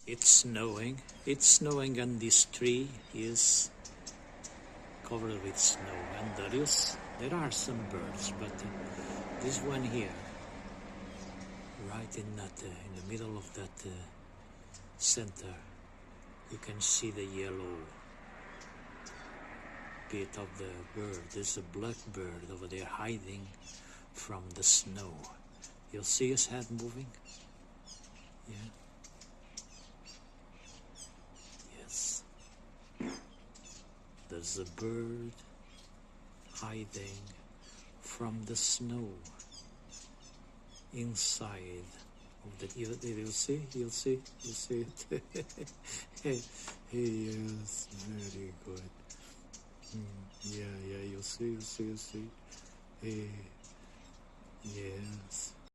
It's snowing. It's snowing, and this tree is covered with snow. And there are some birds, but this one here, right in the middle of that center, you can see the yellow bit of the bird. There's a blackbird over there hiding from the snow. You'll see his head moving. Yeah. Yes. There's a bird hiding from the snow inside of the. You'll see it. Yes, very good. Yeah, you'll see. Yes.